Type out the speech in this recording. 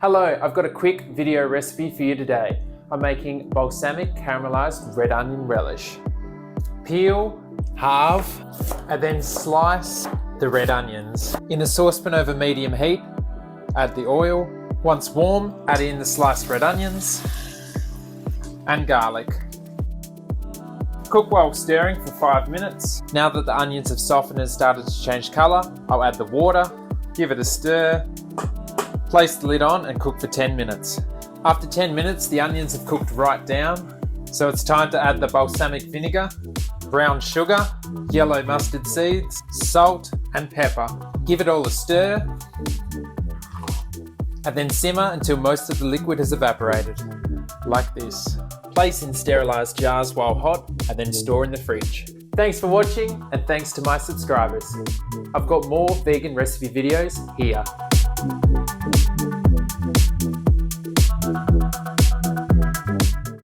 Hello, I've got a quick video recipe for you today. I'm making balsamic caramelized red onion relish. Peel, halve, and then slice the red onions. In a saucepan over medium heat, add the oil. Once warm, add in the sliced red onions and garlic. Cook while stirring for 5 minutes. Now that the onions have softened and started to change colour, I'll add the water, give it a stir, place the lid on and cook for 10 minutes. After 10 minutes, the onions have cooked right down, so it's time to add the balsamic vinegar, brown sugar, yellow mustard seeds, salt and pepper. Give it all a stir, and then simmer until most of the liquid has evaporated, like this. Place in sterilised jars while hot, and then store in the fridge. Thanks for watching, and thanks to my subscribers. I've got more vegan recipe videos here.